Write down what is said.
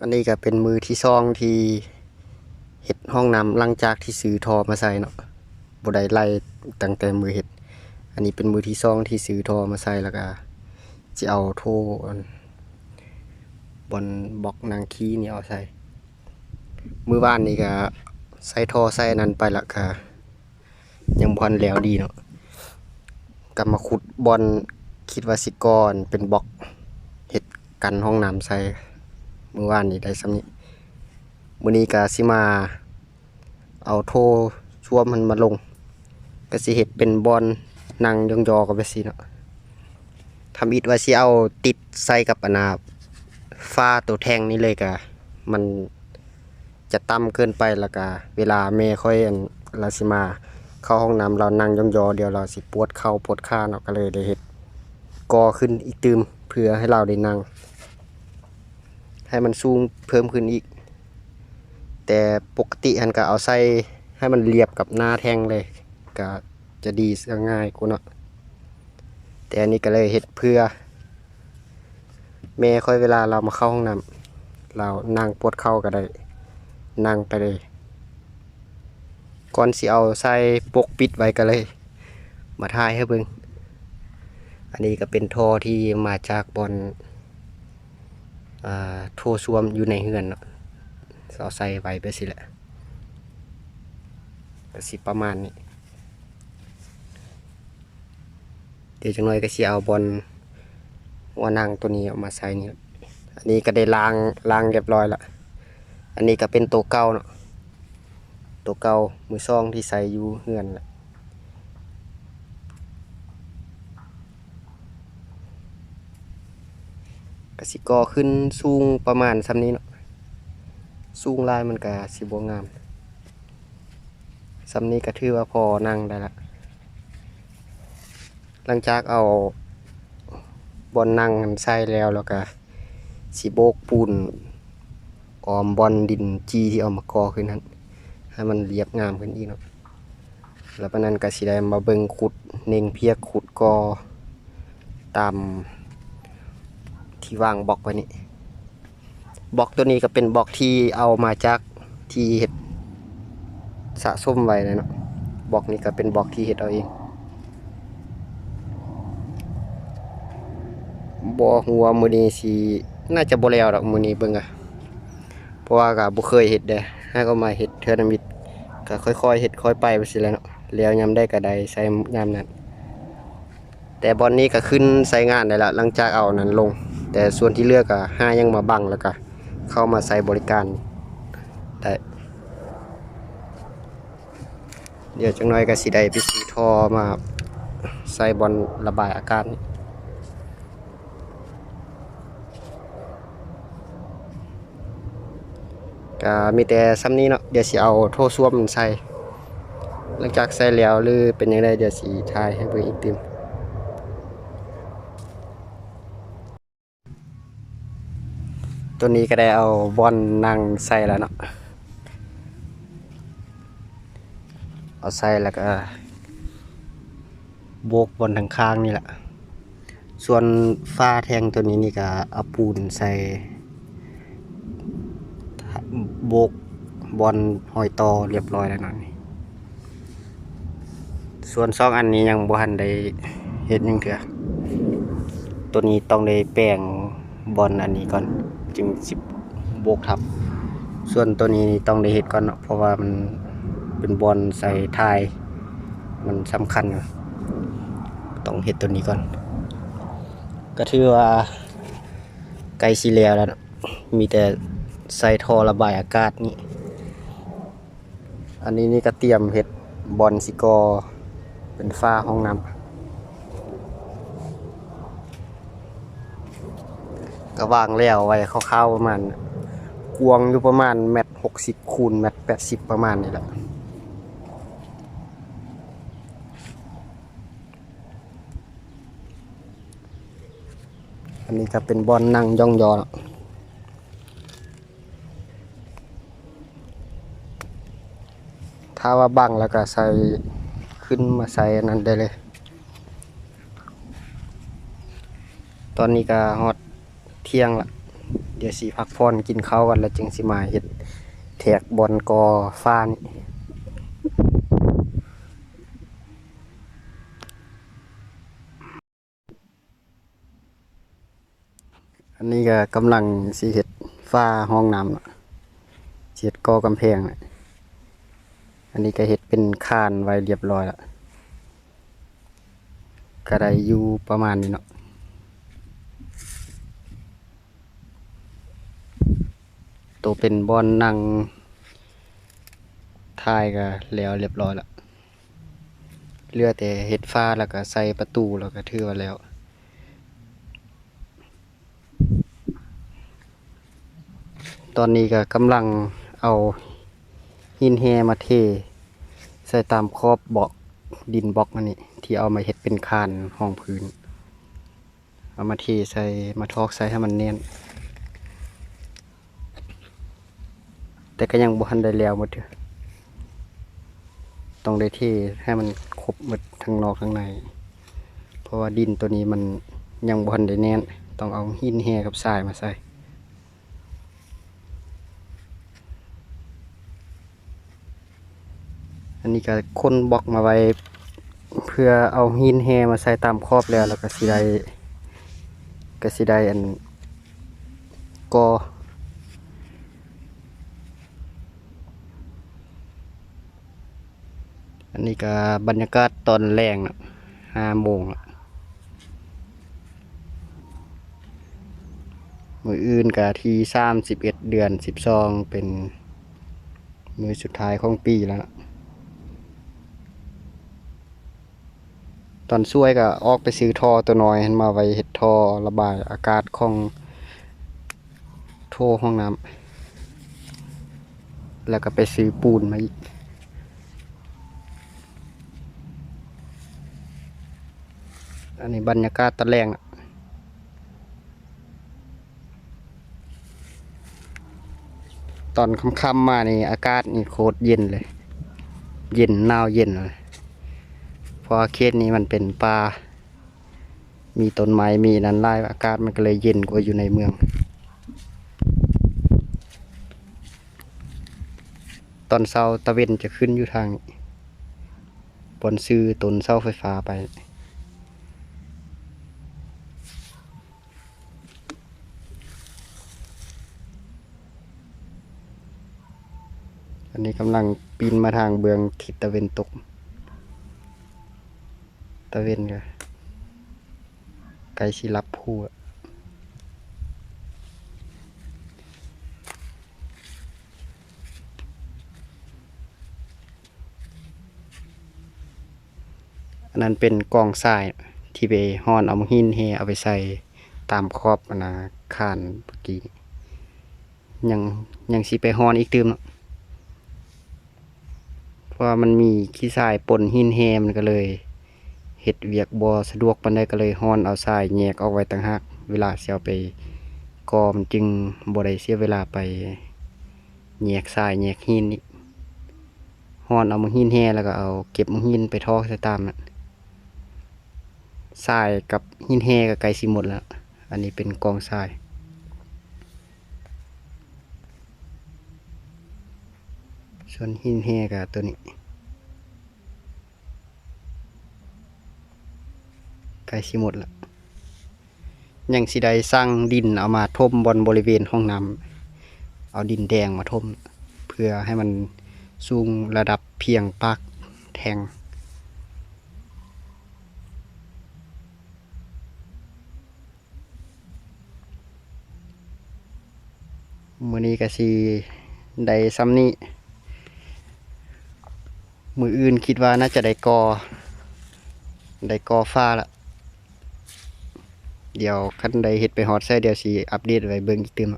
อันนี้ก็เป็นมือที่2ที่เฮ็ดห้องน้ำหลังจากที่ซื้อท่อมาใส่เนาะบ่ได้ไล่ตั้งแต่มือเฮ็ดอันนี้เป็นมือที่2ที่ซื้อท่อมาใส่แล้วก็สิเอาโทบนบล็อกนางขี้นี่เอาใส่มือบ้านนี่ก็ใส่ท่อใส่นั้นไปแล้วก็ยังบ่ทันแล้วดีเนาะก็มาขุดบอนคิดว่าสิก่อนเป็นบล็อกเฮ็ดกันห้องน้ำใส่มื้อวานนี้ได้ส่ำนี้มื้อนี้ก็สิมาเอาโทช่วมมันมาลงก็สิเฮ็ดเป็นบอนนั่งยองๆกันไปสิเนาะทำอิฐว่าสิเอาติดใส่กับฟ้าตัวแท่งนี้เลยก็มันจะต่ำเกินไปแล้วก็เวลาแม่ค่อยเราสิมาเข้าห้องน้ำเรานั่งยองๆเดี๋ยวเราสิปวดเข่าปวดขาเนาะก็เลยได้เฮ็ดก่อขึ้นอีกตืมเพื่อให้เราได้นั่งให้มันสูงเพิ่มขึ้นอีกแต่ปกติหันก็เอาใส่ให้มันเรียบกับหน้าแท่งเลยก็จะดีง่ายกว่าเนาะแต่อันนี้ก็เลยเฮ็ดเพื่อแม่ค่อยเวลาเรามาเข้าห้องน้ำเรานั่งปวดเข่าก็ได้นั่งไปเลยก่อนสิเอาใส่ปกปิดไว้ก็เลยมาถ่ายให้เบิ่งอันนี้ก็เป็นท่อที่มาจากบอนโถส้วมอยู่ในเฮือนเนาะเอาใส่ไว้ไปสิแหละก็สิประมาณนี้เดี๋ยวจังหน่อยก็สิเอาบอนหัวนั่งตัวนี้ออกมาใส่นี่อันนี้ก็ได้ล้างเรียบร้อยละอันนี้ก็เป็นตัวเก่าเนาะตัวเก่ามือซองที่ใส่อยู่เฮือนแหละก็สิก่อขึ้นสูงประมาณส่ำนี้เนาะสูงลายมันก็สิบ่งามส่ำนี้ก็ถือว่าพอนั่งได้ละหลังจากเอาบอนนั่งใส่แล้วก็สิโบกปูนออมบอนดินจีที่เอามาก่อขึ้นนั้นให้มันเรียบงามขึ้นอีกเนาะแล้วปานนั้นก็สิได้มาเบิ่งขุดเน่งเพียกขุดก่อตามที่วางบล็อกไว้นี่บล็อกตัวนี้ก็เป็นบล็อกที่เอามาจากที่เฮ็ดสะสมไว้เลยเนาะบล็อกนี้ก็เป็นบล็อกที่เฮ็ดเอาเองบ่ฮู้ว่ามื้อนี้สิน่าจะบ่แล้วดอกมื้อนี้เบิ่งอะเพราะว่าก็บ่เคยเฮ็ดเด้ให้ก็มาเฮ็ดเทื่อละมิดก็ค่อยๆเฮ็ดค่อยไปไปสิแหล้วเนาะแล้วยามใดก็ได้ใช้ยามนั้นแต่บอนนี้ก็ขึ้นใช้งานได้ละหลังจากเอานั้นลงแต่ส่วนที่เหลือก็หายังมาบังแล้วก็เข้ามาใช้บริการได้เดี๋ยวจังน้อยก็สิได้ไปซื้อท่อมาใส่บอนระบายอากาศนี่ก็มีแต่ซ้ำนี้เนาะเดี๋ยวสิเอาโถส้วมใส่หลังจากใส่แล้วหรือเป็นจังไดเดี๋ยวสิถ่ายให้เบิ่งอีกติมตัวนี้ก็ได้เอาบอนนั่งใส่แล้วเนาะเอาใส่แล้วก็โบกบนทางข้างนี่แหละส่วนฝ้าแทงตัวนี้นี่ก็เอาปูนใส่โบกบอนหอยตอเรียบร้อยแล้วเนาะนี่ส่วน2อันนี้ยังบ่ทันได้เฮ็ดหยังเถื่อตัวนี้ต้องได้แป้งบอนอันนี้ก่อนจึงสิโบกทับส่วนตัวนี้ต้องได้เฮ็ดก่อนเนาะเพราะว่ามันเป็นบอนใส่ท้ายมันสำคัญต้องเฮ็ดตัวนี้ก่อนก็ถือว่าใกล้สิแล้วแล้วมีแต่ใส่ท่อระบายอากาศนี่อันนี้นี่ก็เตรียมเฮ็ดบอนสิกอเป็นฝ้าห้องน้ำก็วางแล้วไว้คร่าวๆประมาณกวางอยู่ประมาณ1.60 เมตรคูณ1.80 เมตรประมาณนี้แหละอันนี้ก็เป็นบอนนั่งย่องยอถ้าว่าบังแล้วก็ใส่ขึ้นมาใส่นั้นได้เลยตอนนี้ก็ฮอดเที่ยงละ เดี๋ยวสิพักผ่อนกินข้าวกันแล้วจึงสิมาเฮ็ดแทกบอลกอฟ้านี่อันนี้ก็กำลังสิเฮ็ดฟ้าห้องน้ำเนาะสิเฮ็ดกอกำแพงน่ะอันนี้ก็เฮ็ดเป็นคานไว้เรียบร้อยแล้วก็ได้อยู่ประมาณนี้เนาะตัวเป็นบอนนั่งท้ายก็แล้วเรียบร้อยแล้วเหลือแต่เฮ็ดฟ้าแล้วก็ใส่ประตูแล้วก็ถือว่าแล้วตอนนี้ก็กำลังเอาหินแฮมาเทใส่ตามขอบบล็อกดินบล็อกมันนี่ที่เอามาเฮ็ดเป็นคานห้องพื้นเอามาเทใส่มาทอกใส่ให้มันเนียนแต่ก็ยังบ่ทันได้แล้วหมดเด้อต้องได้เทให้มันครบหมดทั้งนอกทั้งในเพราะว่าดินตัวนี้มันยังบ่ทันได้แน่นต้องเอาหินแฮกับทรายมาใส่อันนี้ก็คนบล็อกมาไว้เพื่อเอาหินแฮมาใส่ตามขอบแล้วก็สิได้อันกออันนี้ก็บรรยากาศตอนแรงนะ5 โมงมื้ออื่นก็ที่31 เดือน 12เป็นมื้อสุดท้ายของปีแล้วนะตอนช่วยก็ออกไปซื้อท่อตัวน้อยมาไว้เฮ็ดท่อระบายอากาศของโถห้องน้ำแล้วก็ไปซื้อปูนมาอีกอันนี้บรรยากาศตอนแรงนะตอนค่ำๆมานี่อากาศนี่โคตรเย็นเลยเย็นหนาวเย็นเลยเพราะเขตนี้มันเป็นป่ามีต้นไม้มีนั้นไล่อากาศมันก็เลยเย็นกว่าอยู่ในเมืองตอนเช้าตะเวนจะขึ้นอยู่ทางบนซื้อต้นเสาไฟฟ้าไปอันนี้กำลังปีนมาทางเบืองทิศตะเวนตกตะเวนก็ไกลสิรับผู้อันนั้นเป็นกองทรายที่ไปห่อนเอามาหินแฮเอาไปใส่ตามขอบคานเมื่อกี้ยังสิไปห่อนอีกตื่มเนาะเพราะว่ามันมีขี้ทรายปนหินแฮมันก็เลยเฮ็ดเวียกบ่สะดวกปานใดก็เลยห่อนเอาทรายแยกเอาไว้ต่างหากเวลาสิเอาไปกอมันจึงบ่ได้เสียเวลาไปแยกทรายแยกหินอีกห่อนเอามาหินแฮแล้วก็เอาเก็บมาหินไปทอกใส่ตามนั้นทรายกับหินแฮก็ใกล้สิหมดแล้วอันนี้เป็นกองทรายส่วนหินแฮกับตัวนี้ใกล้สิหมดแล้วยังสิได้สร้างดินเอามาถมบริเวณห้องน้ำเอาดินแดงมาถมเพื่อให้มันสูงระดับเพียงปากแทงมื้อนี้ก็สิได้ซ้ำนี้มื้ออื่นคิดว่าน่าจะได้กอฟ้าละเดี๋ยวคันใดเฮ็ดไปฮอดใส่เดี๋ยวสิอัปเดตไว้เบิ่งอีกเติม